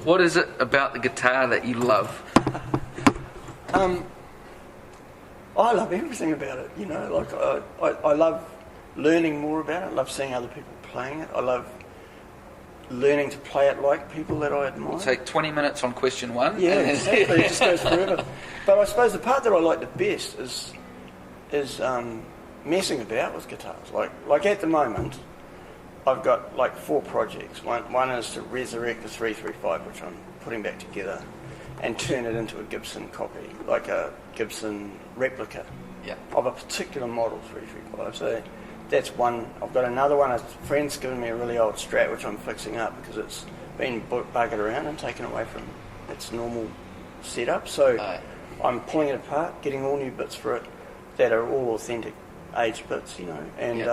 What is it about the guitar that you love? I love everything about it, you know, like I love learning more about it, I love seeing other people playing it, I love learning to play it like people that I admire. We'll take 20 minutes on question one. Yeah, exactly, it just goes forever. But I suppose the part that I like the best is messing about with guitars. Like at the moment, I've got like 4 projects. One is to resurrect the 335, which I'm putting back together, and turn it into a Gibson copy, like a Gibson replica of a particular model 335. So that's one. I've got another one. A friend's given me a really old Strat, which I'm fixing up because it's been buggered around and taken away from its normal setup. So I'm pulling it apart, getting all new bits for it that are all authentic aged bits, you know, and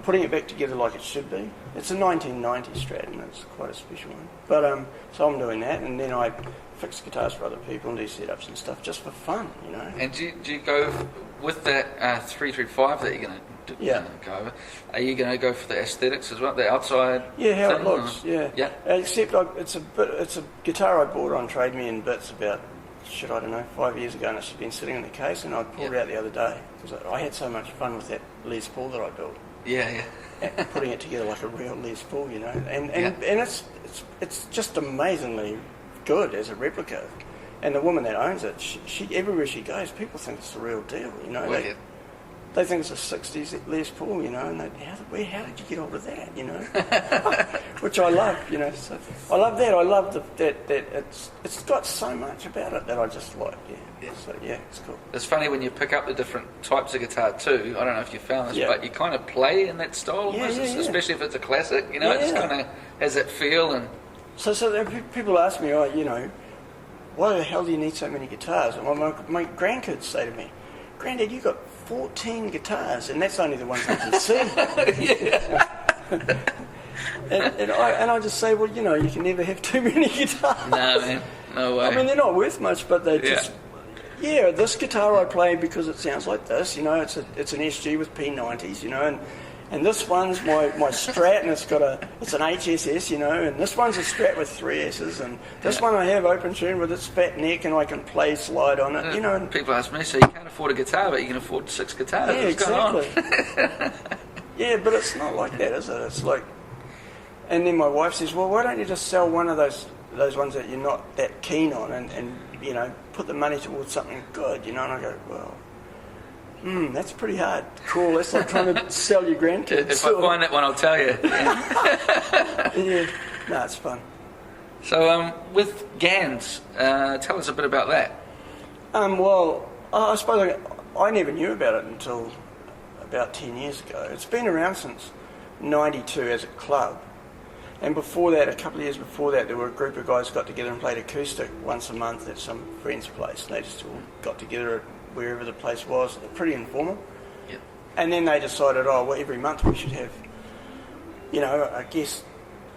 putting it back together like it should be. It's a 1990 Strat, and it's quite a special one. But so I'm doing that, and then I fix guitars for other people and do setups and stuff just for fun, you know. And do you go with that 335 that you're going to go over? Are you going to go for the aesthetics as well, the outside? Yeah, how thing, it looks. Yeah. Except it's a guitar I bought on Trade Me in bits about 5 years ago, and it's been sitting in the case, and I pulled it out the other day because I had so much fun with that Les Paul that I built. Yeah. Putting it together like a real Les Paul, you know, and it's just amazingly good as a replica. And the woman that owns it, she everywhere she goes, people think it's the real deal, you know. They think it's a 60s Les Paul, you know, and how did you get hold of that, you know? Which I love, you know. So I love that. I love that it's got so much about it that I just like, yeah. So yeah, it's cool. It's funny when you pick up the different types of guitar too. I don't know if you found this, but you kind of play in that style, especially if it's a classic, you know. It just kind of has that feel. And so people ask me, you know, why the hell do you need so many guitars? And my grandkids say to me, Granddad, you got 14 guitars, and that's only the ones I can see. and I just say, well, you know, you can never have too many guitars. No, man, no way. I mean, they're not worth much, but they just... Yeah, this guitar I play because it sounds like this, you know, it's an SG with P90s, you know, and this one's my Strat, and it's an HSS, you know, and this one's a Strat with 3 S's, and this one I have open tune with its fat neck, and I can play slide on it, you know. And people ask me, so you can't afford a guitar, but you can afford 6 guitars. Yeah, exactly. Yeah, but it's not like that, is it? It's like, and then my wife says, well, why don't you just sell one of those ones that you're not that keen on, and you know, put the money towards something good, you know? And I go, well, that's pretty hard. Cool, that's like trying to sell your grandkids. If I find that one, I'll tell you. Yeah, no, it's fun. So with GANZ, tell us a bit about that. Well, I suppose I never knew about it until about 10 years ago. It's been around since 92 as a club. And before that, a couple of years before that, there were a group of guys who got together and played acoustic once a month at some friend's place. And they just all got together at wherever the place was, pretty informal. Yep. And then they decided, every month we should have, you know, a guest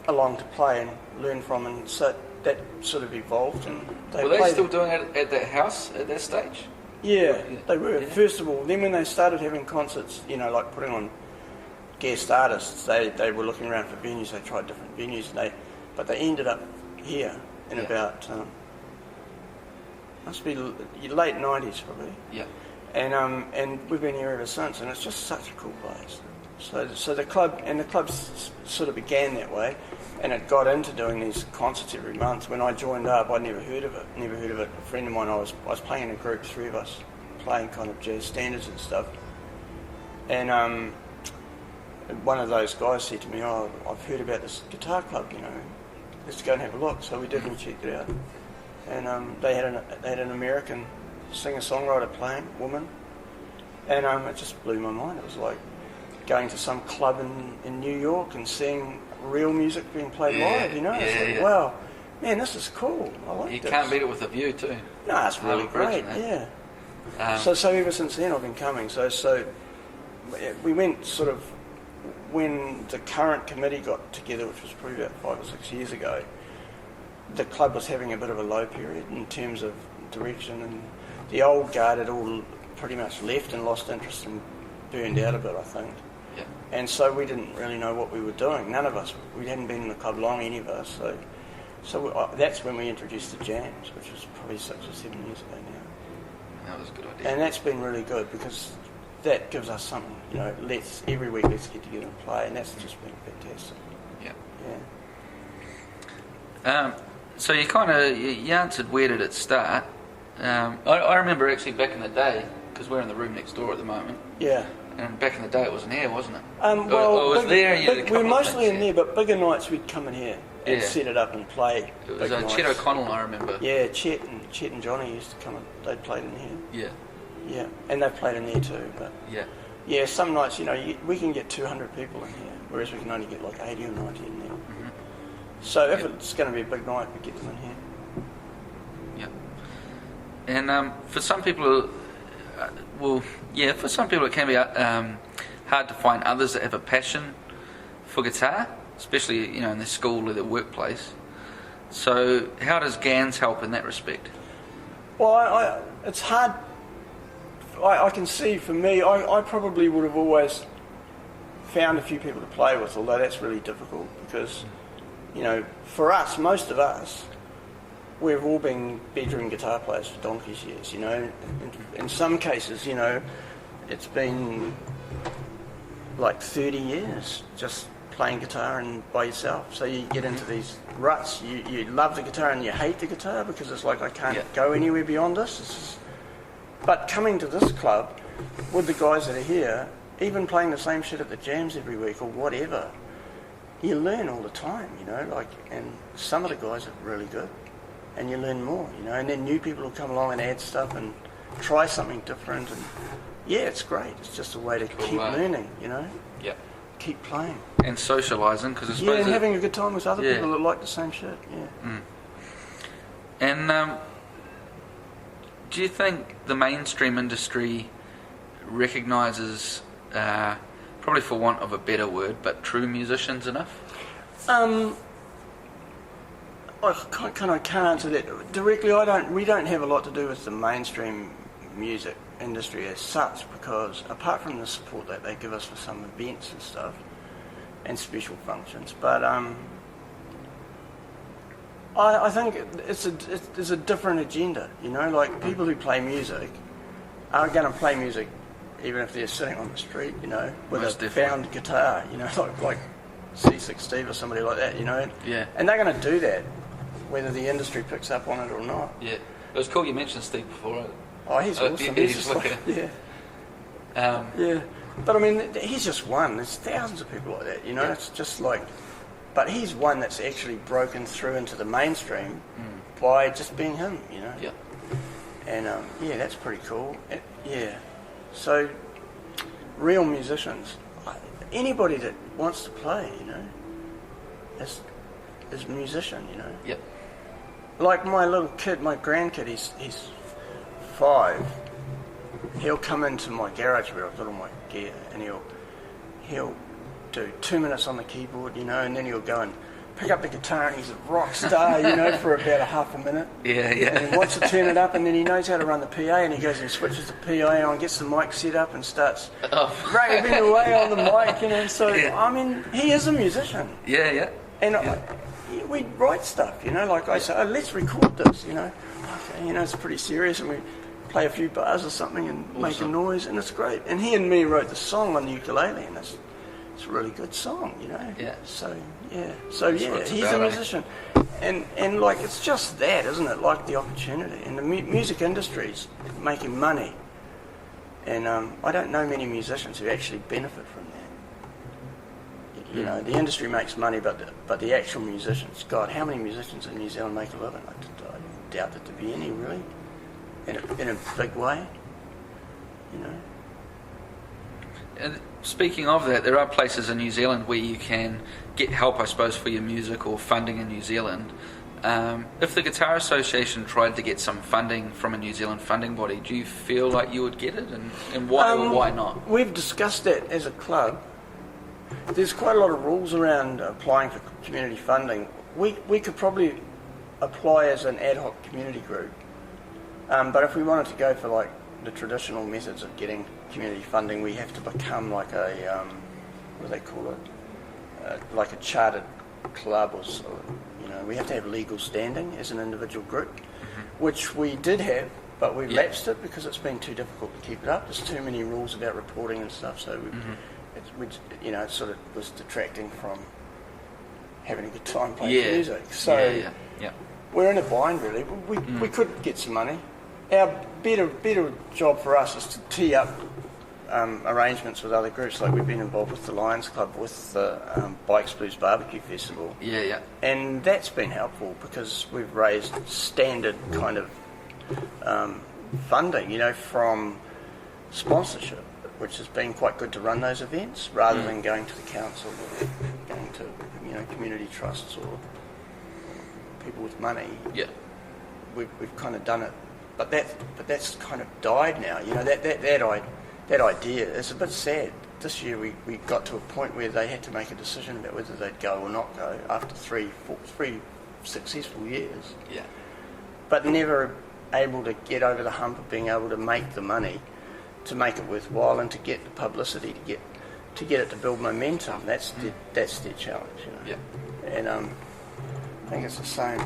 along to play and learn from, and so that sort of evolved. And were they still doing it at that house at that stage? Yeah, they were. Yeah. First of all, then when they started having concerts, you know, like putting on guest artists, they were looking around for venues. They tried different venues, but they ended up here in about must be late 90s probably. Yeah. And we've been here ever since, and it's just such a cool place. So the club sort of began that way, and it got into doing these concerts every month. When I joined up, I'd never heard of it. A friend of mine, I was playing in a group, 3 of us, playing kind of jazz standards and stuff. And one of those guys said to me, I've heard about this guitar club, you know, let's go and have a look. So we did, and checked it out. And they had an American singer-songwriter playing, woman, and it just blew my mind. It was like going to some club in New York and seeing real music being played live, you know. It's like, wow, man, this is cool. I like this. You can't beat it with a view too. No, it's really great, yeah. So ever since then I've been coming. So we went sort of, when the current committee got together, which was probably about 5 or 6 years ago, the club was having a bit of a low period in terms of direction, and the old guard had all pretty much left and lost interest and burned out a bit, I think. Yeah. And so we didn't really know what we were doing. None of us. We hadn't been in the club long, any of us. So So that's when we introduced the GANZ, which was probably 6 or 7 years ago now. That was a good idea. And that's been really good because that gives us something, every week let's get together and play, and that's just been fantastic. Yeah. Yeah. So you answered where did it start. I remember actually back in the day, because we're in the room next door at the moment. Yeah. And back in the day it wasn't here, wasn't it? Well, it was there. And you had a we were couple of mostly things, in there, but bigger nights we'd come in here and set it up and play. It was Chet O'Connell, I remember. Yeah, Chet and Johnny used to come and they'd played in here. Yeah. Yeah, and they've played in there too. But yeah, some nights we can get 200 people in here, whereas we can only get like 80 or 90 in there. Mm-hmm. So if it's going to be a big night, we get them in here. Yeah. And for some people, for some people it can be hard to find others that have a passion for guitar, especially in their school or their workplace. So how does GANZ help in that respect? Well, it's hard. I can see for me, I probably would have always found a few people to play with, although that's really difficult because, for us, most of us, we've all been bedroom guitar players for donkey's years, In some cases, it's been like 30 years just playing guitar and by yourself. So you get into these ruts. You love the guitar and you hate the guitar because it's like, I can't go anywhere beyond this. But coming to this club with the guys that are here, even playing the same shit at the jams every week or whatever, you learn all the time, and some of the guys are really good. And you learn more, and then new people will come along and add stuff and try something different, and it's great. It's just a way to keep learning, Yeah. Keep playing. And socialising, because I suppose... and having a good time with other people that like the same shit, Mm. And do you think the mainstream industry recognises, probably for want of a better word, but true musicians enough? I can't answer that directly. We don't have a lot to do with the mainstream music industry as such, because apart from the support that they give us for some events and stuff and special functions, but I think it's a different agenda. Like people who play music are going to play music even if they're sitting on the street, with Most a found guitar, like C6 Steve or somebody like that, Yeah. And they're going to do that whether the industry picks up on it or not. Yeah. It was cool you mentioned Steve before. Oh, he's awesome. He's just like, yeah. But I mean, he's just one. There's thousands of people like that, It's just like... But he's one that's actually broken through into the mainstream by just being him, Yeah. And, that's pretty cool. So, real musicians, anybody that wants to play, is a musician, Yeah. Like my little kid, my grandkid, he's 5. He'll come into my garage where I've got all my gear, and he'll do 2 minutes on the keyboard, and then he'll go and pick up the guitar, and he's a rock star, for about a half a minute. Yeah. And he wants to turn it up, and then he knows how to run the PA, and he goes and switches the PA on, gets the mic set up, and starts raving away on the mic, So, I mean, he is a musician. Yeah. And we write stuff, like I say, let's record this, Okay, it's pretty serious, and we play a few bars or something and make a noise, and it's great. And he and me wrote the song on the ukulele, and it's a really good song, Yeah. So he's a musician, and like it's just that, isn't it? Like the opportunity, and the music industry's making money, and I don't know many musicians who actually benefit from that. The industry makes money, but the actual musicians, God, how many musicians in New Zealand make a living? I doubt that there be any, really, in a big way, And speaking of that, there are places in New Zealand where you can get help, I suppose, for your music or funding in New Zealand. If the Guitar Association tried to get some funding from a New Zealand funding body, do you feel like you would get it, and why or why not? We've discussed that as a club. There's quite a lot of rules around applying for community funding. We could probably apply as an ad hoc community group, but if we wanted to go for like the traditional methods of getting community funding, we have to become like a what do they call it? Like a chartered club or so, We have to have legal standing as an individual group, which we did have, but we lapsed it because it's been too difficult to keep it up. There's too many rules about reporting and stuff, so it sort of was detracting from having a good time playing music. So we're in a bind, really. We could get some money. Our better job for us is to tee up arrangements with other groups. Like we've been involved with the Lions Club, with the Bikes Blues Barbecue Festival. And that's been helpful because we've raised standard kind of funding, from sponsorship, which has been quite good to run those events, rather than going to the council or going to, community trusts or people with money. We've kind of done it, but that's kind of died now. That idea is a bit sad. This year we got to a point where they had to make a decision about whether they'd go or not go after three successful years. But never able to get over the hump of being able to make the money to make it worthwhile and to get the publicity to get it to build momentum. That's their challenge. And I think it's the same.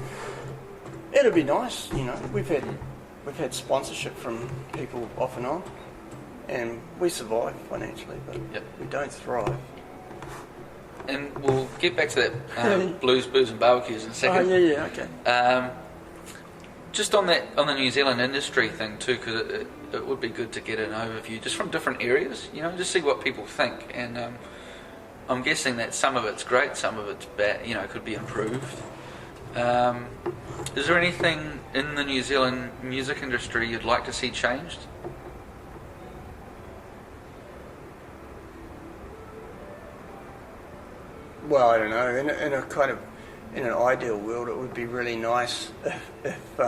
It'd be nice. We've had sponsorship from people off and on. And we survive financially, but we don't thrive. And we'll get back to that blues, booze and barbecues in a second. Okay. Just on the New Zealand industry thing too, because it would be good to get an overview just from different areas, just see what people think. And I'm guessing that some of it's great, some of it's bad, could be improved. Is there anything in the New Zealand music industry you'd like to see changed? Well, I don't know. In an ideal world, it would be really nice if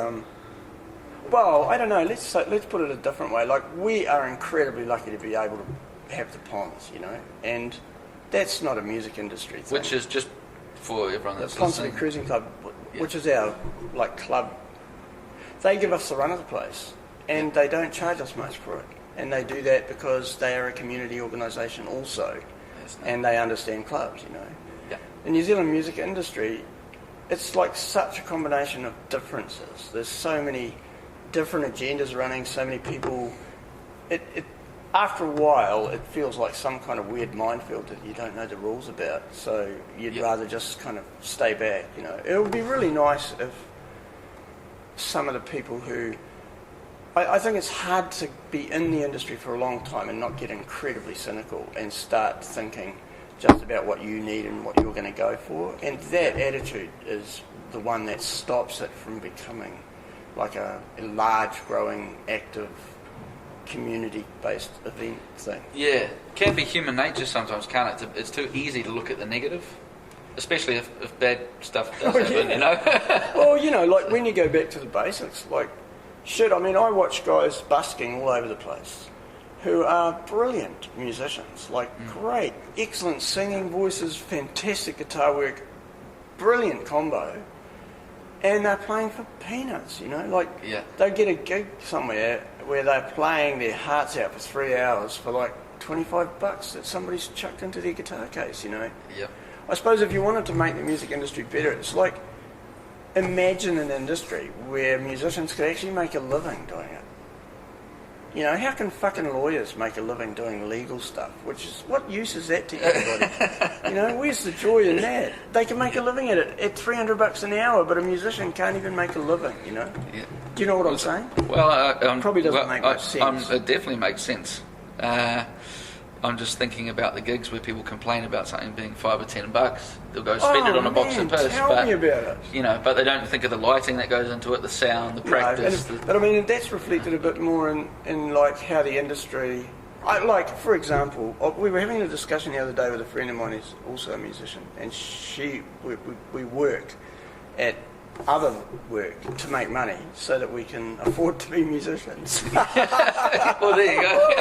well, I don't know. Let's put it a different way. Like, we are incredibly lucky to be able to have the ponds, and that's not a music industry thing. Which is just for everyone that's the Pond listening. City Cruising Club, which is our club. They give us the run of the place, and they don't charge us much for it. And they do that because they are a community organisation also, and they understand clubs, The New Zealand music industry, it's like such a combination of differences. There's so many different agendas running, so many people. After a while, it feels like some kind of weird minefield that you don't know the rules about, so you'd rather just kind of stay back, It would be really nice if some of the people who... I think it's hard to be in the industry for a long time and not get incredibly cynical and start thinking just about what you need and what you're going to go for. And that attitude is the one that stops it from becoming like a large, growing, active, community-based event thing. Yeah, it can be human nature sometimes, can't it? It's too easy to look at the negative, especially if bad stuff does happen, Well, like when you go back to the basics, like, shit, I watch guys busking all over the place who are brilliant musicians, great, excellent singing voices, fantastic guitar work, brilliant combo, and they're playing for peanuts, They get a gig somewhere where they're playing their hearts out for 3 hours for $25 that somebody's chucked into their guitar case, I suppose if you wanted to make the music industry better, it's like, imagine an industry where musicians could actually make a living doing it. How can fucking lawyers make a living doing legal stuff? What use is that to anybody? Where's the joy in that? They can make a living at it at $300 an hour, but a musician can't even make a living, Do you know what I'm saying? Well, probably doesn't make much sense. It definitely makes sense. I'm just thinking about the gigs where people complain about something being $5 or $10. They'll go spend it on a box of piss. Tell me about it. But they don't think of the lighting that goes into it, the sound, the practice. No, but that's reflected a bit more in how the industry. For example, we were having a discussion the other day with a friend of mine who's also a musician, and we work at other work to make money so that we can afford to be musicians. Well, there you go.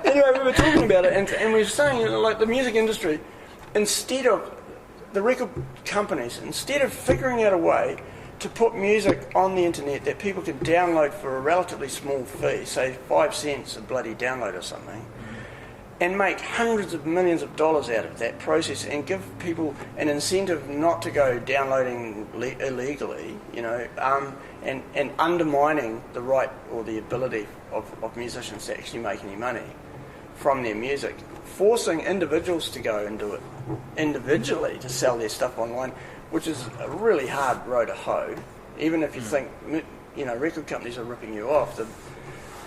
Anyway, we were talking about it, and we were saying, the music industry, instead of the record companies, instead of figuring out a way to put music on the internet that people can download for a relatively small fee, say 5 cents a bloody download or something, and make hundreds of millions of dollars out of that process, and give people an incentive not to go downloading illegally, and undermining the right or the ability of musicians to actually make any money from their music, forcing individuals to go and do it individually to sell their stuff online, which is a really hard row to hoe. Even if you think, record companies are ripping you off,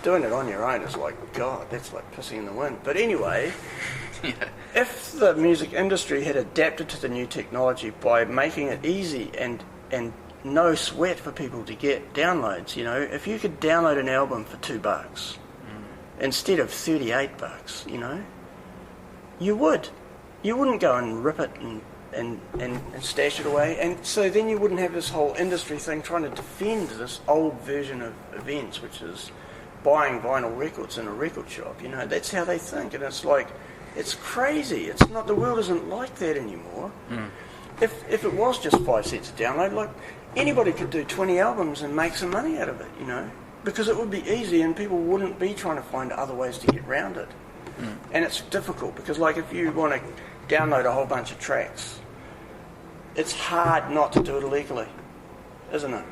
doing it on your own is like, God, that's like pissing in the wind. But anyway, if the music industry had adapted to the new technology by making it easy and no sweat for people to get downloads, if you could download an album for $2 instead of $38, you would. You wouldn't go and rip it and stash it away, and so then you wouldn't have this whole industry thing trying to defend this old version of events, which is buying vinyl records in a record shop. That's how they think, and it's like, it's crazy. It's not, the world isn't like that anymore. If it was just 5 cents a download, like, anybody could do 20 albums and make some money out of it, because it would be easy and people wouldn't be trying to find other ways to get around it. And it's difficult because, like, if you want to download a whole bunch of tracks, it's hard not to do it illegally, isn't it?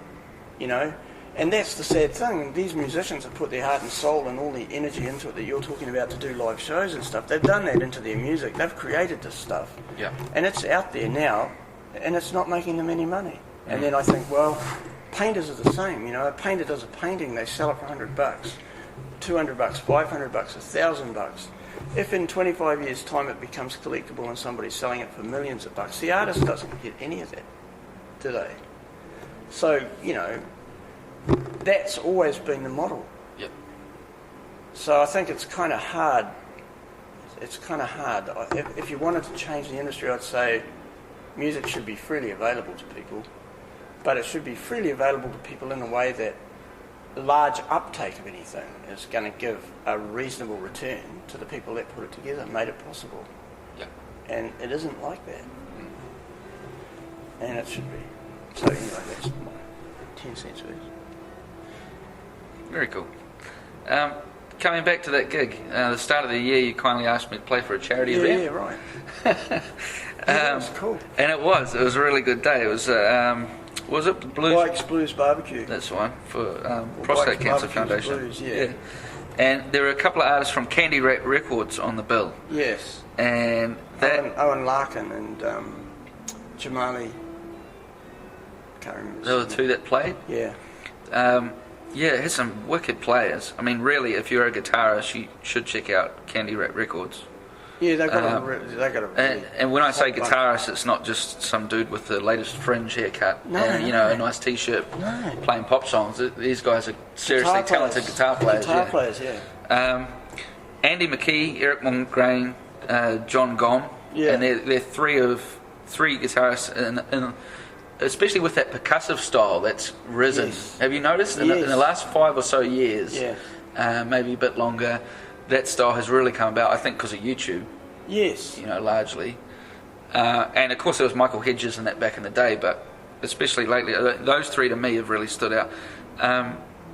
And that's the sad thing. These musicians have put their heart and soul and all the energy into it that you're talking about to do live shows and stuff. They've done that into their music. They've created this stuff. Yeah. And it's out there now, and it's not making them any money. And then I think, well, painters are the same. A painter does a painting, they sell it for $100, $200, $500, $1,000. If in 25 years' time it becomes collectible and somebody's selling it for millions of bucks, the artist doesn't get any of that, do they? So, that's always been the model. Yep. So I think it's kind of hard. If you wanted to change the industry, I'd say music should be freely available to people, but it should be freely available to people in a way that large uptake of anything is going to give a reasonable return to the people that put it together and made it possible. Yeah. And it isn't like that. And it should be. So anyway, that's my 10 cents worth. Very cool. Coming back to that gig, the start of the year you kindly asked me to play for a charity event. Yeah, right. That was cool. And it was a really good day. It was it Blues? Bikes Blues Barbecue. That's one, for Prostate Cancer Foundation. Blues, yeah. And there were a couple of artists from Candy Rat Records on the bill. Yes. And that Owen Larkin and Jamali. Can't remember. There were the two that played? Yeah. Yeah, it has some wicked players. I mean, really, if you're a guitarist, you should check out Candy Rat Records. Yeah, they've got a really and when I say guitarist, it's not just some dude with the latest fringe haircut and a nice t-shirt playing pop songs. These guys are seriously talented guitar players. Andy McKee, Eric Mongrain, John Gom, and they're three guitarists in especially with that percussive style that's risen. Yes. Have you noticed in the last 5 or so years, maybe a bit longer, that style has really come about, I think, because of YouTube. Yes. Largely. And of course there was Michael Hedges and that back in the day, but especially lately, those three to me have really stood out.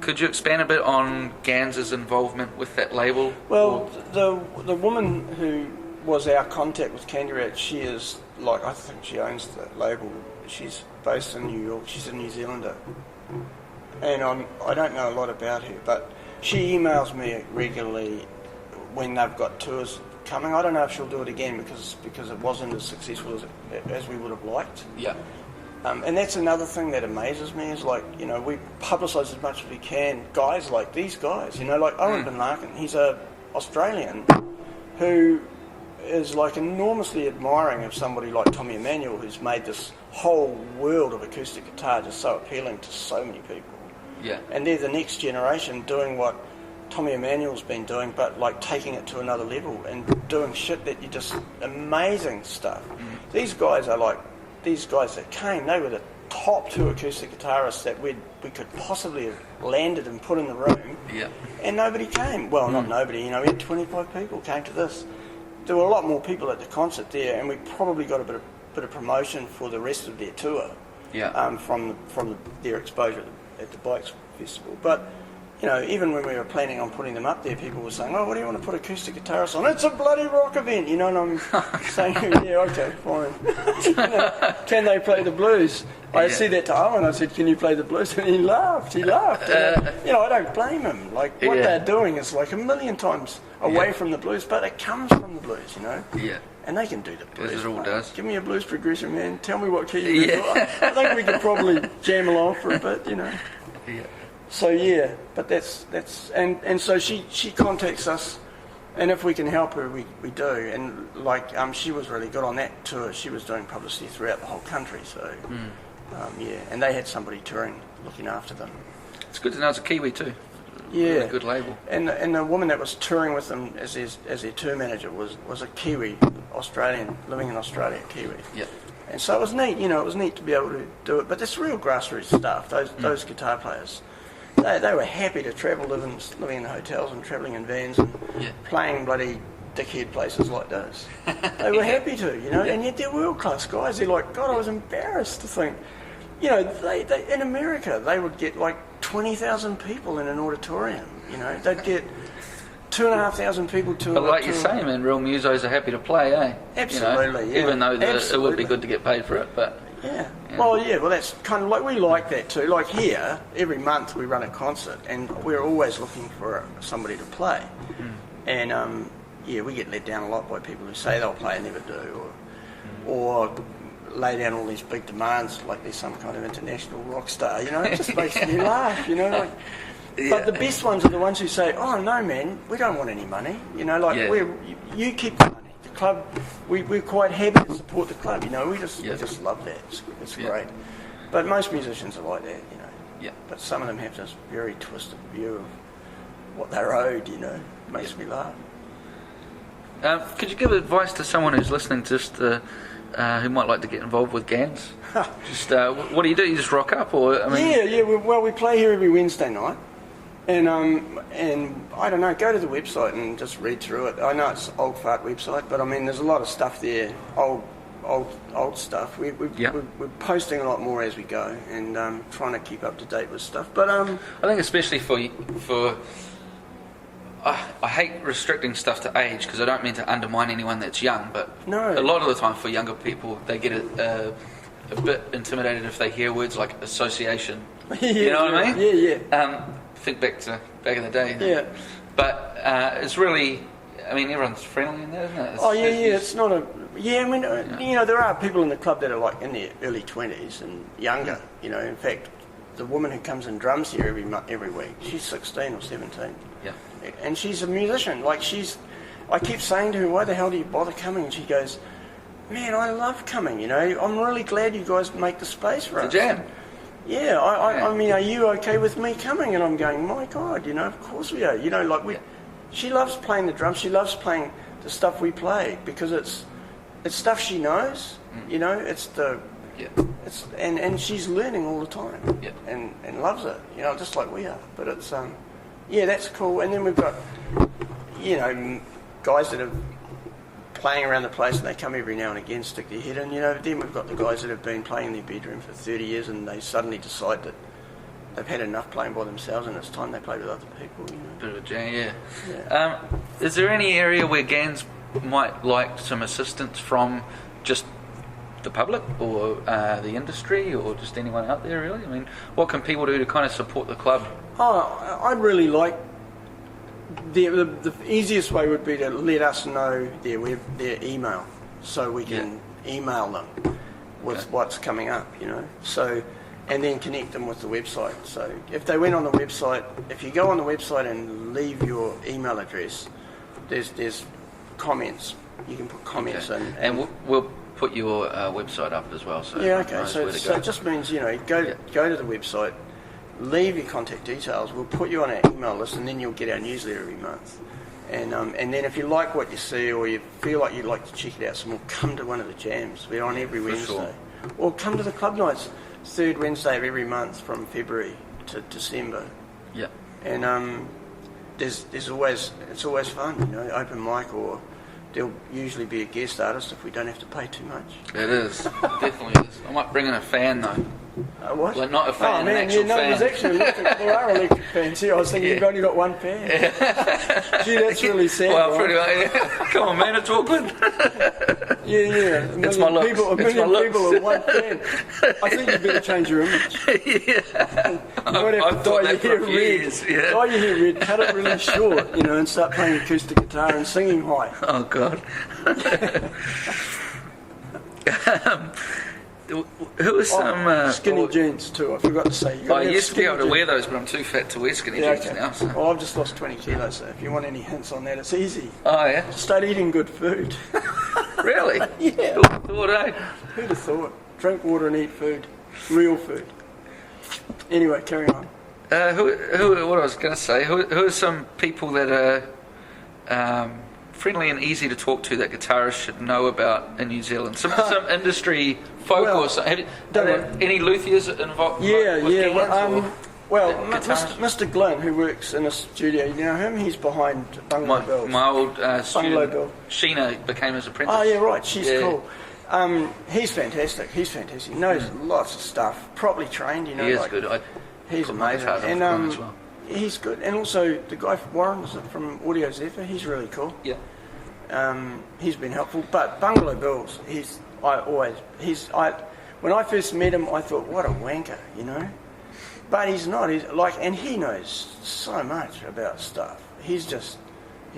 Could you expand a bit on GANZ's involvement with that label? Well, the woman who was our contact with Candy Rat, she is, I think she owns the label. She's based in New York. She's a New Zealander. And I don't know a lot about her, but she emails me regularly when they've got tours coming. I don't know if she'll do it again because it wasn't as successful as we would have liked. Yeah. And that's another thing that amazes me is we publicise as much as we can. Guys like these guys, like Owen Bin Larkin, he's a Australian who is enormously admiring of somebody like Tommy Emmanuel, who's made this whole world of acoustic guitar just so appealing to so many people. Yeah. And they're the next generation doing what Tommy Emmanuel's been doing, but taking it to another level and doing shit that you just amazing stuff. These guys are these guys that came. They were the top 2 acoustic guitarists that we could possibly have landed and put in the room. Yeah. And nobody came. Well, not nobody. We had 25 people came to this. There were a lot more people at the concert there, and we probably got a bit of promotion for the rest of their tour. Yeah. From their exposure at the Bikes Festival, but you know, even when we were planning on putting them up there, people were saying, "Oh, what do you want to put acoustic guitarists on?" It's a bloody rock event, you know. And I'm saying, "Yeah, okay, fine." You know, can they play the blues? I said that to Owen. I said, "Can you play the blues?" And he laughed. And, you know, I don't blame him. Like what they're doing is like a million times away from the blues, but it comes from the blues, you know. Yeah. And they can do the blues. As it all does. Give me a blues progression, man. Tell me what key you I think we could probably jam along for a bit, you know. Yeah. So yeah, but that's and so she contacts us, and if we can help her, we do. And like she was really good on that tour. She was doing publicity throughout the whole country. So yeah, and they had somebody touring, looking after them. It's good to know it's a Kiwi too. Yeah, really good label. And the woman that was touring with them as their tour manager was a Kiwi, Australian, living in Australia, Kiwi. Yeah. And so it was neat, you know, it was neat to be able to do it. But it's real grassroots stuff. Those guitar players, they were happy to travel, living in hotels and travelling in vans and playing bloody dickhead places like those. They were happy to, you know, and yet they're world class guys. They're like, God, I was embarrassed to think, you know, they in America they would get like 20,000 people in an auditorium. You know, they'd get 2,500 people to. But like you say, man, real musos are happy to play, eh? Absolutely, you know, even though it would be good to get paid for it, but. Yeah. Well, that's kind of like, we like that too. Like here, every month we run a concert, and we're always looking for somebody to play. And we get let down a lot by people who say they'll play and never do, or lay down all these big demands like they're some kind of international rock star. You know, it just makes me laugh. You know, like. But the best ones are the ones who say, "Oh no, man, we don't want any money." You know, like you keep the money. The club, we're quite happy to support the club. You know, we just love that. It's great. But most musicians are like that. You know. Yeah. But some of them have this very twisted view of what they're owed. You know, it makes me laugh. Could you give advice to someone who's listening, just who might like to get involved with GANZ? Just what do? You just rock up, or I mean? We play here every Wednesday night. And I don't know, go to the website and just read through it. I know it's an old fart website, but I mean, there's a lot of stuff there, old stuff. We're posting a lot more as we go, and trying to keep up to date with stuff. But I think especially for I hate restricting stuff to age, because I don't mean to undermine anyone that's young, but a lot of the time for younger people, they get a bit intimidated if they hear words like association. You know what I mean? Yeah. Think back in the day. Yeah. But it's really, I mean, everyone's friendly in there, isn't it? It's not a. Yeah, I mean, you know, there are people in the club that are like in their early 20s and younger. You know, in fact, the woman who comes and drums here every week, she's 16 or 17. Yeah. And she's a musician. Like I keep saying to her, "Why the hell do you bother coming?" And she goes, "Man, I love coming. You know, I'm really glad you guys make the space for us." It's a jam. Yeah, I mean, are you okay with me coming? And I'm going, my God, you know, of course we are. You know, like she loves playing the drums. She loves playing the stuff we play because it's stuff she knows. You know, and she's learning all the time. Yeah. And loves it. You know, just like we are. But it's that's cool. And then we've got, you know, guys that are playing around the place, and they come every now and again, stick their head in, you know. Then we've got the guys that have been playing in their bedroom for 30 years and they suddenly decide that they've had enough playing by themselves and it's time they play with other people, you know. Bit of a jam, yeah. Is there any area where GANZ might like some assistance from just the public or the industry or just anyone out there, really? I mean, what can people do to kind of support the club? Oh, I'd really like... The easiest way would be to let us know their email, so we can email them with what's coming up, you know. So, and then connect them with the website. So, if they went on the website, if you go on the website and leave your email address, there's comments. You can put comments in, and we'll put your website up as well. So So it just means, you know, go to the website. Leave your contact details. We'll put you on our email list, and then you'll get our newsletter every month. And then if you like what you see, or you feel like you'd like to check it out some more, come to one of the jams. We're on every Wednesday. Sure. Or come to the club nights, third Wednesday of every month from February to December. Yeah. And it's always fun, you know, open mic, or there'll usually be a guest artist if we don't have to pay too much. It is. It definitely is. I might bring in a fan though. What? Like not a fan, oh, man, an actual yeah, no, fan. it was actually electric. There are electric fans here. I was thinking you've only got one fan. Gee, that's really sad. Well, right? pretty much. Come on, man, it's awkward. Yeah. It's my looks. A million people with one fan. I think you better change your image. Yeah. You might have to dye your hair red. Years, yeah. Dye your hair red, cut it really short, and start playing acoustic guitar and singing high. Oh, God. Who was some... skinny jeans too, I forgot to say. I used to be able to wear those, but I'm too fat to wear skinny jeans now. So. Well, I've just lost 20 kilos, so if you want any hints on that, it's easy. Oh, yeah? Start eating good food. Really? Yeah. Who'd have thought, eh? Who'd have thought? Drink water and eat food. Real food. Anyway, carry on. What I was going to say, who are some people that are friendly and easy to talk to that guitarists should know about in New Zealand? Some industry folk or something. Any luthiers involved? Yeah. GANZ Mr. Glenn, who works in a studio, you know him? He's behind Bungalow Bills. My old Bungalow student, Bill. Sheena, became his apprentice. Oh, yeah, right. She's cool. He's fantastic. He knows lots of stuff. Properly trained, He is good. He's amazing. And as well. he's good. And also the guy Warren from Audio Zephyr, he's really cool. Yeah. He's been helpful. But Bungalow Bills, when I first met him, I thought, what a wanker, But he's not. And he knows so much about stuff. He's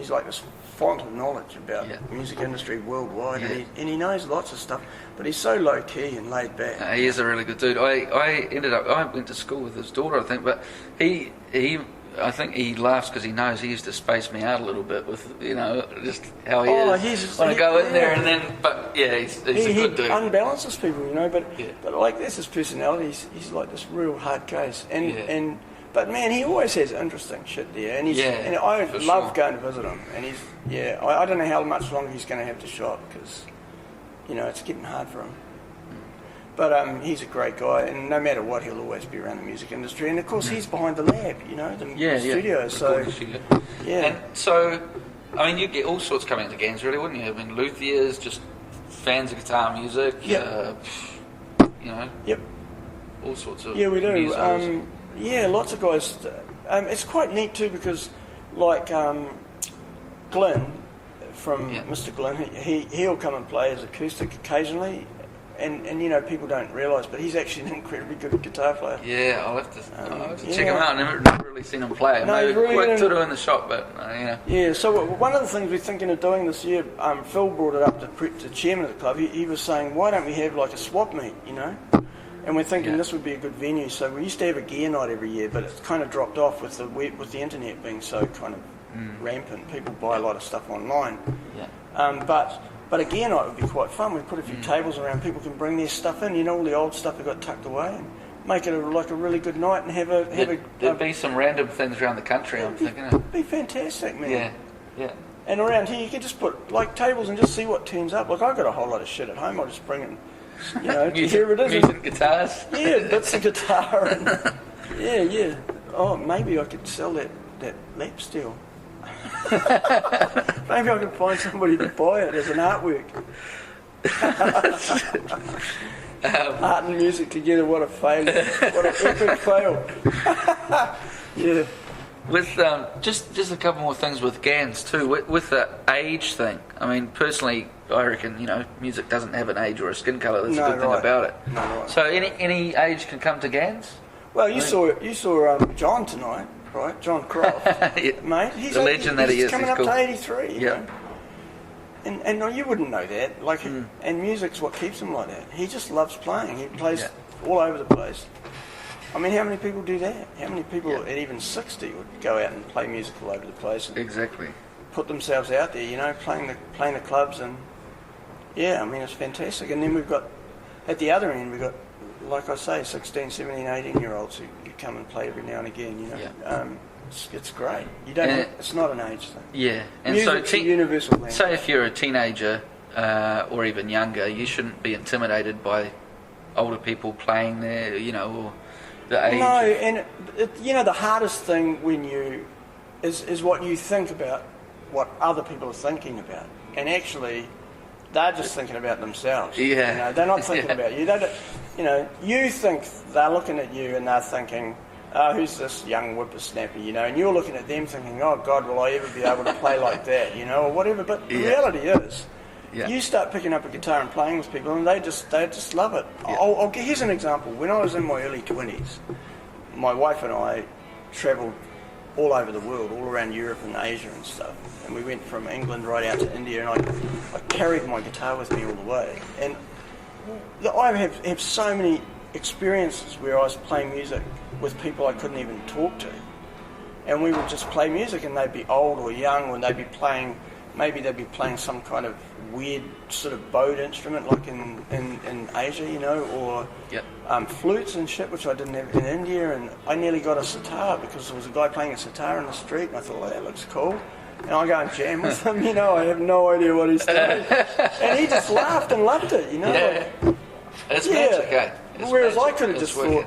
like this font of knowledge about the music industry worldwide, and he knows lots of stuff. But he's so low key and laid back. He is a really good dude. I went to school with his daughter, I think, but I think he laughs because he knows he used to space me out a little bit with, just how he is. When I go in there and then, but yeah, he's a good dude. He unbalances people, but like that's his personality. He's like this real hard case, but man, he always has interesting shit there, and I love going to visit him. And I don't know how much longer he's going to have to shop because, it's getting hard for him. But he's a great guy, and no matter what, he'll always be around the music industry. And of course, he's behind the lab, the studio. So, And so, you'd get all sorts coming to GANZ, really, wouldn't you? Luthiers, just fans of guitar music. Yep. Yep. All sorts of. Yeah, we do. musos. Lots of guys. It's quite neat too because, like Glenn from Mr. Glenn, he'll come and play his acoustic occasionally. And people don't realise, but he's actually an incredibly good guitar player. Yeah, I'll have to check him out. I've never really seen him play. No, he's really worked to do in the shop, but Yeah, so one of the things we're thinking of doing this year, Phil brought it up to the chairman of the club. He was saying, why don't we have like a swap meet, And we're thinking this would be a good venue. So we used to have a gear night every year, but it's kind of dropped off with the internet being so kind of rampant. People buy a lot of stuff online. Yeah. But a gear night would be quite fun. We put a few tables around. People can bring their stuff in. All the old stuff they got tucked away, and make it like a really good night. And there'd be some random things around the country. I'm thinking it'd be fantastic, man. Yeah. And around here, you can just put like tables and just see what turns up. Like I've got a whole lot of shit at home. I'll just bring in, here it is. Music guitars. Yeah, bits of guitar. And, yeah. Oh, maybe I could sell that lap steel. Maybe I can find somebody to buy it as an artwork. Art and music together, what a failure. What an epic fail. Yeah. With just a couple more things with GANZ too, with the age thing. Personally, I reckon, music doesn't have an age or a skin colour. That's a good thing about it. No, right. So any age can come to GANZ? Well, you saw John tonight. Right, John Croft, mate. He's the legend that he is. Coming he's up to 83. Yeah. And you wouldn't know that. And music's what keeps him like that. He just loves playing. He plays all over the place. How many people do that? How many people at even 60 would go out and play music all over the place? And exactly. Put themselves out there, playing the clubs and it's fantastic. And then we've got at the other end we've got, like I say, 16, 17, 18-year-olds who come and play every now and again, It's great. It's not an age thing. Yeah. And music's a universal language. Say if you're a teenager or even younger, you shouldn't be intimidated by older people playing there, or the age. No, and the hardest thing is what you think about what other people are thinking about. And actually, they're just thinking about themselves. Yeah. They're not thinking about you. you know, you think they're looking at you and they're thinking, oh, who's this young whippersnapper, you know, and you're looking at them thinking, oh God, will I ever be able to play like that, you know, or whatever. But the reality is, you start picking up a guitar and playing with people, and they just love it. Here's an example. When I was in my early 20s, my wife and I travelled all over the world, all around Europe and Asia and stuff. And we went from England right out to India, and I carried my guitar with me all the way. And I have so many experiences where I was playing music with people I couldn't even talk to. And we would just play music, and they'd be old or young, and they'd be playing some kind of weird sort of bowed instrument like in Asia, you know, or flutes and shit, which I didn't have in India. And I nearly got a sitar because there was a guy playing a sitar in the street, and I thought, oh, that looks cool. And I go and jam with him, you know, I have no idea what he's doing. And he just laughed and loved it, you know. It's magic, eh? Whereas magic.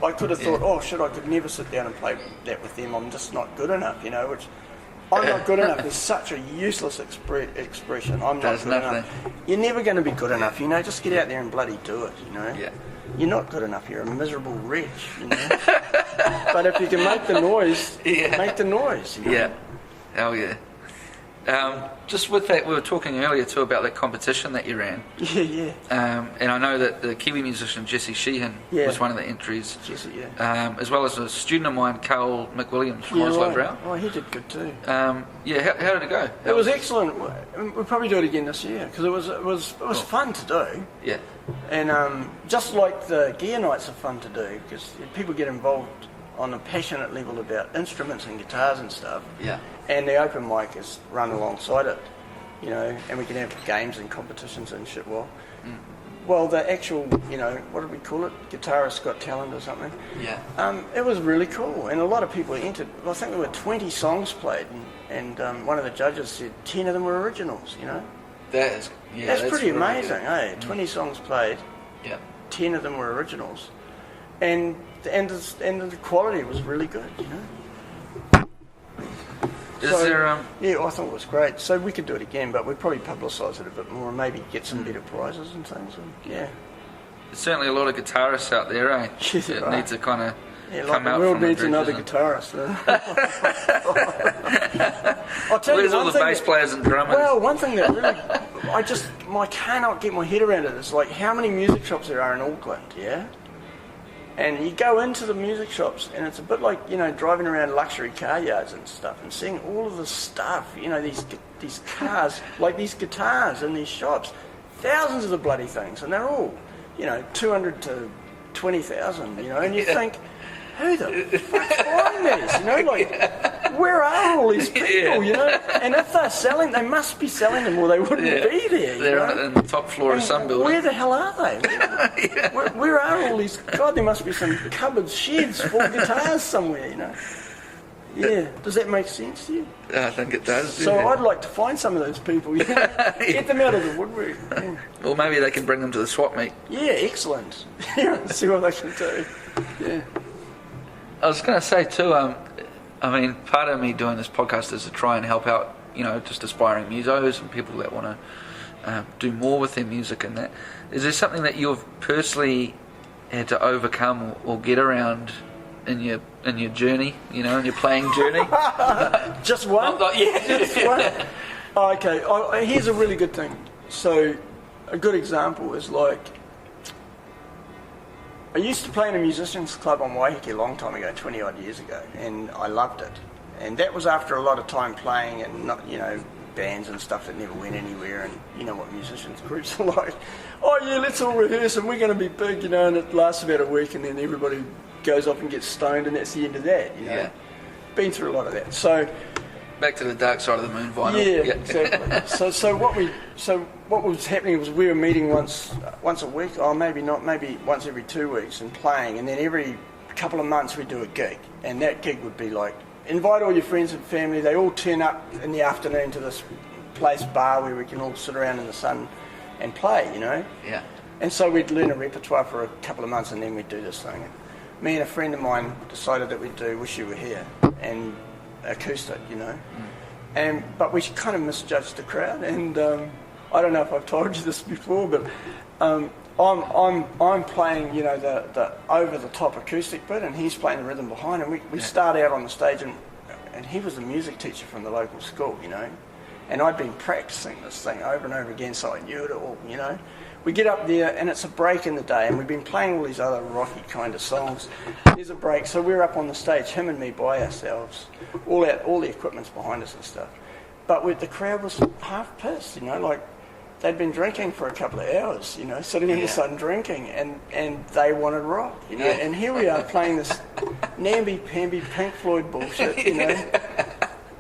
I could have thought, oh shit, I could never sit down and play that with them. I'm just not good enough, you know, which I'm not good enough is such a useless expression. I'm not good enough. You're never going to be good enough, you know. Just get out there and bloody do it, you know. Yeah. You're not good enough. You're a miserable wretch, you know. But if you can make the noise, make the noise. You know? Yeah. Hell yeah. Just with that, we were talking earlier too about that competition that you ran. Yeah. And I know that the Kiwi musician Jesse Sheehan was one of the entries. Jesse, as well as a student of mine, Carl McWilliams from Oslo Brown. Oh, he did good too. How did it go? It was excellent. We'll probably do it again this year because it was fun to do. Yeah. And just like the gear nights are fun to do because people get involved on a passionate level about instruments and guitars and stuff. Yeah. And the open mic is run alongside it, you know, and we can have games and competitions and shit. Well, the actual, you know, what did we call it? Guitarist Got Talent or something. Yeah. It was really cool, and a lot of people entered. I think there were 20 songs played, and one of the judges said 10 of them were originals, you know. That's pretty amazing, eh? 20 songs played. Yeah. 10 of them were originals, and the quality was really good, you know. Yeah, I thought it was great. So we could do it again, but we'd probably publicise it a bit more and maybe get some better prizes and things. And, There's certainly a lot of guitarists out there, eh? That need to kind of come out. The world needs another guitarist. I'll tell Where's you all the bass players and drummers? Well, one thing that really, I cannot get my head around it is like how many music shops there are in Auckland, yeah? And you go into the music shops, and it's a bit like, you know, driving around luxury car yards and stuff, and seeing all of the stuff, you know, these cars, like these guitars in these shops, thousands of the bloody things, and they're all, you know, 200 to 20,000, you know, and you think, who the fuck's buying these? You know, like, where are all these people, you know? And if they're selling, they must be selling them or they wouldn't be there. They're on the top floor of some building. Where the hell are they? Where are all these? God, there must be some cupboards, sheds full of guitars somewhere, you know? Yeah. Does that make sense to you? I think it does. So I'd like to find some of those people, you know? Get them out of the woodwork. Yeah. Well, maybe they can bring them to the swap meet. Yeah, excellent. See what they can do. Yeah. I was going to say too, I mean, part of me doing this podcast is to try and help out, you know, just aspiring musos and people that want to do more with their music and that. Is there something that you've personally had to overcome or get around in your journey, you know, in your playing journey? Just one? Just one? Oh, okay, here's a really good thing. So, a good example is like, I used to play in a musicians club on Waiheke a long time ago, 20 odd years ago, and I loved it. And that was after a lot of time playing and not, you know, bands and stuff that never went anywhere, and you know what musicians groups are like. Oh yeah, let's all rehearse and we're going to be big, you know, and it lasts about a week and then everybody goes off and gets stoned and that's the end of that, you know. Yeah. Been through a lot of that. So back to the dark side of the moon vinyl. Yeah, exactly. So what was happening was we were meeting once a week, or maybe not, maybe once every 2 weeks and playing, and then every couple of months we'd do a gig, and that gig would be like, invite all your friends and family, they all turn up in the afternoon to this place bar where we can all sit around in the sun and play, you know? Yeah. And so we'd learn a repertoire for a couple of months and then we'd do this thing. And me and a friend of mine decided that we'd do Wish You Were Here and acoustic, you know? But we kind of misjudged the crowd, and I don't know if I've told you this before, but I'm playing, you know, the over the top acoustic bit, and he's playing the rhythm behind, and we start out on the stage, and he was a music teacher from the local school, you know, and I'd been practicing this thing over and over again, so I knew it all, you know. We get up there, and it's a break in the day, and we've been playing all these other rocky kind of songs. There's a break, so we're up on the stage, him and me by ourselves, all the equipment's behind us and stuff. But the crowd was half pissed, you know, like they'd been drinking for a couple of hours, you know, sitting in the sun drinking, and they wanted rock, you know. And here we are playing this namby-pamby Pink Floyd bullshit, you know,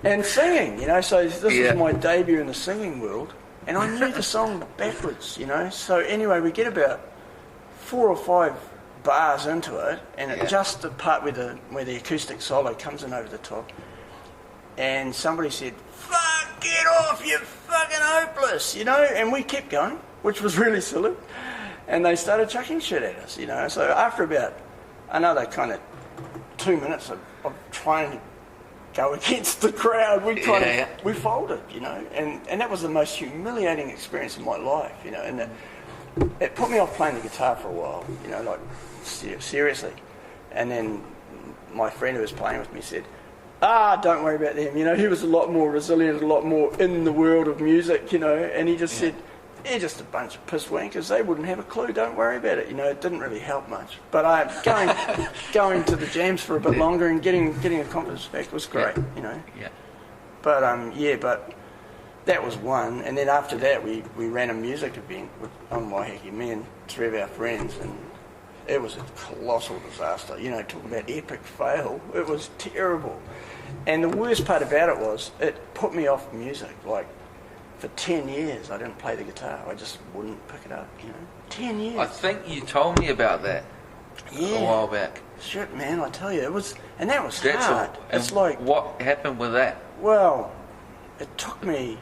and singing, you know. So this was my debut in the singing world. And I knew the song backwards, you know. So anyway, we get about 4 or 5 bars into it, and it just the part where the acoustic solo comes in over the top. And somebody said, "Fuck, get off, you fucking hopeless," you know. And we kept going, which was really silly. And they started chucking shit at us, you know. So after about another kind of 2 minutes of trying to go against the crowd, we folded, you know, and that was the most humiliating experience of my life, you know, and it put me off playing the guitar for a while, you know, like seriously. And then my friend who was playing with me said, don't worry about them, you know. He was a lot more resilient, a lot more in the world of music, you know, and he just said, they're just a bunch of piss wankers, they wouldn't have a clue, don't worry about it, you know. It didn't really help much, but going to the jams for a bit longer and getting the confidence back was great, you know. But but that was one, and then after that we ran a music event on Waiheke, me and 3 of our friends, and it was a colossal disaster, you know. Talk about epic fail, it was terrible. And the worst part about it was it put me off music. Like, for 10 years, I didn't play the guitar. I just wouldn't pick it up, you know. 10 years. I think you told me about that a while back. Shit, man, I tell you, it was, and that was hard. It's like, what happened with that? Well, it took me.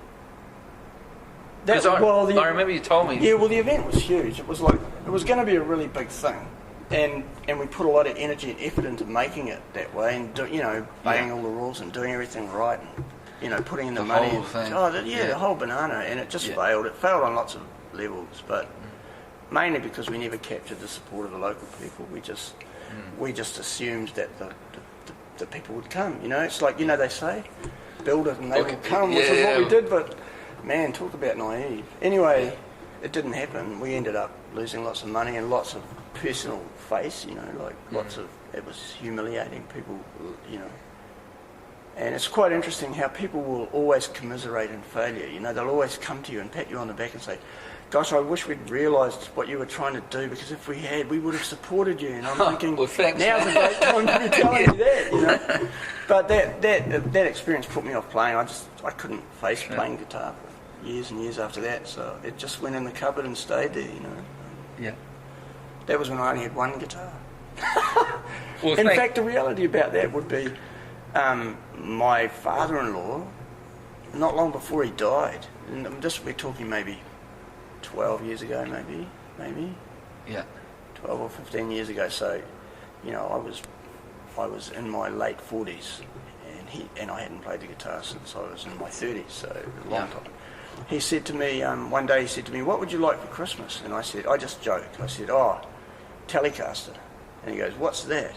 I remember you told me. Yeah, well, the event was huge. It was like it was going to be a really big thing, and we put a lot of energy and effort into making it that way, and obeying all the rules and doing everything right. And, you know, putting in the money. Whole thing. The whole banana, and it just failed. It failed on lots of levels, but mainly because we never captured the support of the local people. We just assumed that the people would come. You know, it's like, you know, they say, build it and they will come, which is what we did. But man, talk about naive. Anyway, it didn't happen. We ended up losing lots of money and lots of personal face. You know, like lots of. It was humiliating. People, you know. And it's quite interesting how people will always commiserate in failure. You know, they'll always come to you and pat you on the back and say, "Gosh, I wish we'd realised what you were trying to do, because if we had, we would have supported you." And I'm thinking, well, thanks, now's a great time to be telling you that, you know. But that experience put me off playing. I couldn't face playing guitar for years and years after that. So it just went in the cupboard and stayed there, you know. Yeah. That was when I only had one guitar. Well, in fact, the reality about that would be, my father-in-law, not long before he died, and we're talking maybe 12 years ago, maybe. Yeah. 12 or 15 years ago. So, you know, I was in my late 40s, and I hadn't played the guitar since I was in my 30s, so a long time. He said to me, one day he said to me, "What would you like for Christmas?" And I just joked. I said, Telecaster. And he goes, "What's that?"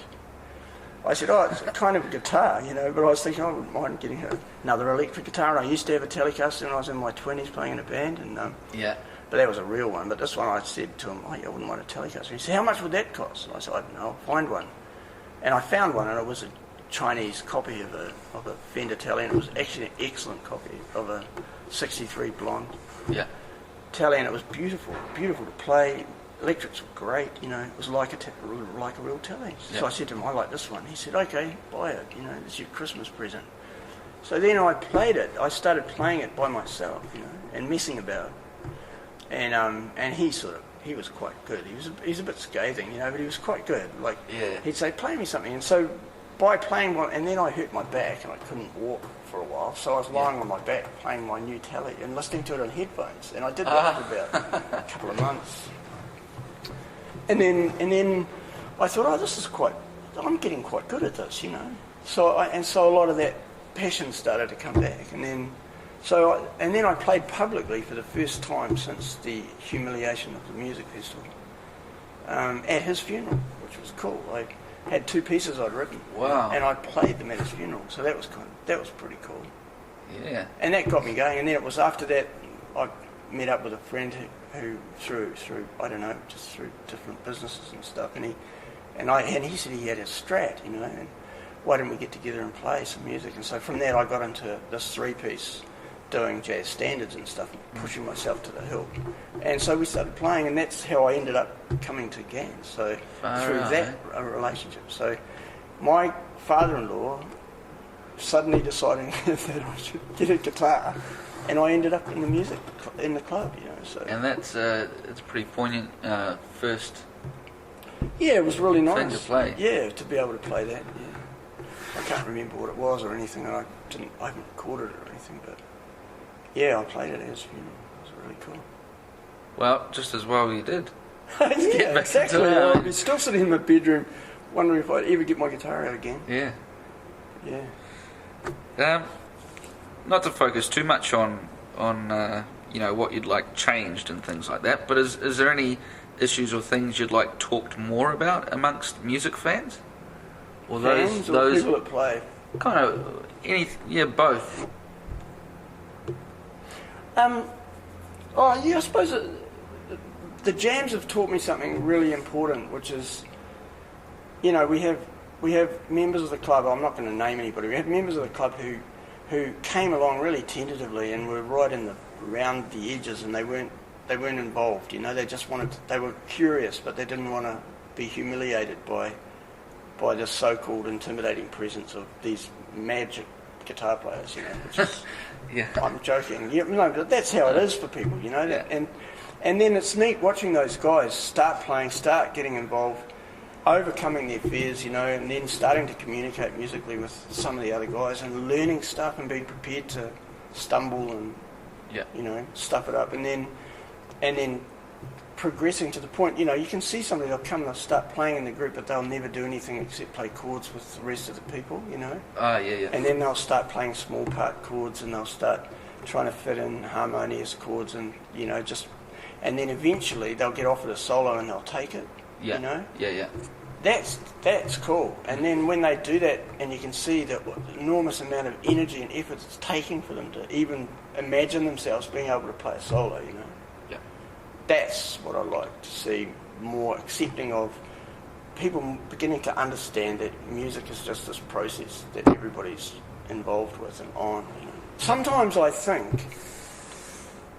I said, "It's a kind of a guitar, you know," but I was thinking I wouldn't mind getting another electric guitar. I used to have a Telecaster when I was in my 20s playing in a band, and but that was a real one. But this one, I said to him, I wouldn't mind a Telecaster. He said, "How much would that cost?" And I said, "I don't know, I'll find one." And I found one, and it was a Chinese copy of a Fender Tele, and it was actually an excellent copy of a 63 Blonde Tele, and it was beautiful to play. Electrics were great, you know. It was like a real Tele. So I said to him, "I like this one." He said, "Okay, buy it. You know, it's your Christmas present." So then I played it. I started playing it by myself, you know, and messing about. And he was quite good. He's a bit scathing, you know, but he was quite good. Like he'd say, "Play me something," and so by playing one, and then I hurt my back and I couldn't walk for a while, so I was lying on my back playing my new Tele and listening to it on headphones, and I did that for about a couple of months. And then I thought, I'm getting quite good at this, you know. So a lot of that passion started to come back, and then I played publicly for the first time since the humiliation of the music festival. at his funeral, which was cool. I had 2 pieces I'd written, Wow. and I played them at his funeral, so that was pretty cool. Yeah. And that got me going. And then it was after that I met up with a friend who through I don't know, just through different businesses and stuff, and he said he had a Strat, and why didn't we get together and play some music? And so from that I got into this 3-piece, doing jazz standards and stuff, pushing myself to the hilt. And so we started playing, and that's how I ended up coming to GANZ. So through that relationship. So my father-in-law suddenly deciding that I should get a guitar, and I ended up in the music in the club, So. And that's it's a pretty poignant first. Yeah, it was really nice. Thing to play. Yeah, to be able to play that. Yeah, I can't remember what it was or anything, and I haven't recorded it or anything, but yeah, I played it at his funeral. It was really cool. Well, just as well you did. Yeah, exactly. I'm still sitting in my bedroom, wondering if I'd ever get my guitar out again. Yeah. Yeah. Not to focus too much on what you'd like changed and things like that, but is there any issues or things you'd like talked more about amongst music fans? Or fans or people that play? Kind of both. I suppose the jams have taught me something really important, which is, we have members of the club. I'm not going to name anybody. We have members of the club who came along really tentatively and were right around the edges, and they weren't involved. They just they were curious, but they didn't want to be humiliated by the so-called intimidating presence of these magic guitar players. Which is, yeah. I'm joking. But that's how it is for people. Yeah. And then it's neat watching those guys start playing, start getting involved, overcoming their fears, and then starting to communicate musically with some of the other guys and learning stuff and being prepared to stumble and, stuff it up. And then progressing to the point, you can see somebody, they'll come and they'll start playing in the group, but they'll never do anything except play chords with the rest of the people, Ah, yeah. And then they'll start playing small part chords, and they'll start trying to fit in harmonious chords, and, and then eventually they'll get offered a solo and they'll take it. Yeah. Yeah. That's cool. And then when they do that, and you can see the enormous amount of energy and effort it's taking for them to even imagine themselves being able to play a solo, Yeah. That's what I like to see, more accepting of people beginning to understand that music is just this process that everybody's involved with and on. Sometimes I think,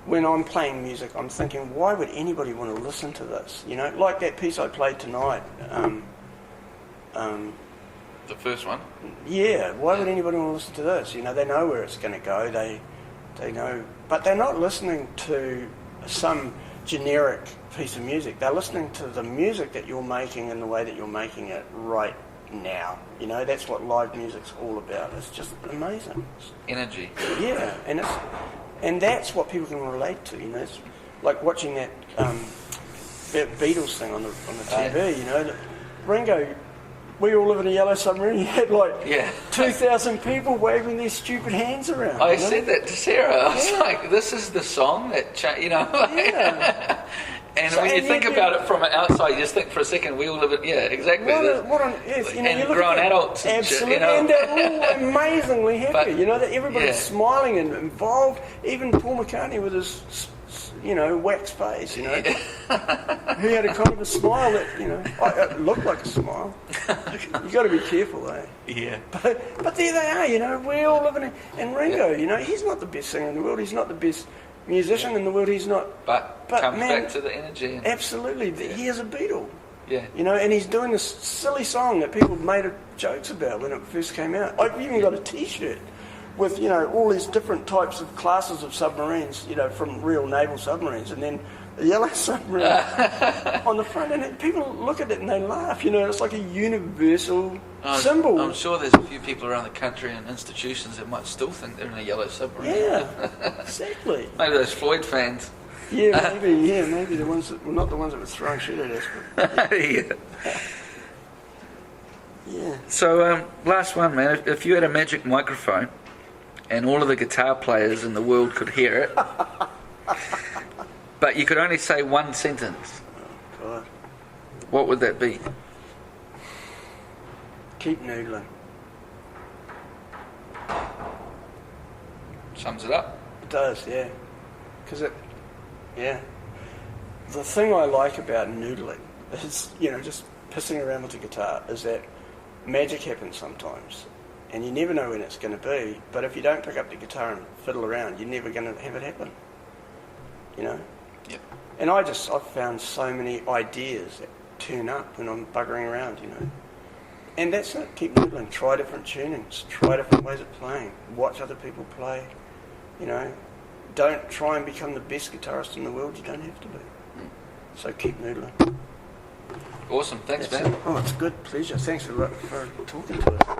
when I'm playing music, I'm thinking, why would anybody want to listen to this? Like that piece I played tonight. The first one? Yeah, why would anybody want to listen to this? They know where it's going to go. They know, but they're not listening to some generic piece of music. They're listening to the music that you're making and the way that you're making it right now. That's what live music's all about. It's just amazing. Energy. Yeah, and that's what people can relate to. It's like watching that Beatles thing on the TV. Ringo, We All Live in a Yellow Submarine. He had 2,000 people waving their stupid hands around. I said that to Sarah. I was like, "This is the song that Yeah. And when you think about it from outside, you just think for a second, we all live in, exactly. And grown adults. Absolutely, and they're all amazingly happy. That everybody's smiling and involved. Even Paul McCartney with his, wax face. He had a kind of a smile that it looked like a smile. You got to be careful, eh? Yeah. But there they are. We all live in it. And Ringo, he's not the best singer in the world. He's not the best musician in the world. He's not. But comes back to the energy. Absolutely, he is a Beatle. Yeah. And he's doing this silly song that people made jokes about when it first came out. I've even got a T-shirt with all these different types of classes of submarines, from real naval submarines, and then a yellow submarine on the front, and people look at it and they laugh. It's like a universal symbol. I'm sure there's a few people around the country and institutions that might still think they're in a yellow submarine. Yeah, exactly. Maybe those Floyd fans. Yeah, maybe the ones that, well, not the ones that were throwing shit at us. But, yeah. So, last one, man. If you had a magic microphone and all of the guitar players in the world could hear it, but you could only say one sentence, what would that be? Keep noodling. Sums it up. It does, yeah. Yeah. The thing I like about noodling is, just pissing around with the guitar, is that magic happens sometimes. And you never know when it's going to be, but if you don't pick up the guitar and fiddle around, you're never going to have it happen. Yep. And I've found so many ideas that turn up when I'm buggering around, And that's it, keep noodling, try different tunings, try different ways of playing, watch other people play, Don't try and become the best guitarist in the world, you don't have to be. So keep noodling. Awesome, thanks, man. Oh, it's a good pleasure. Thanks for talking to us.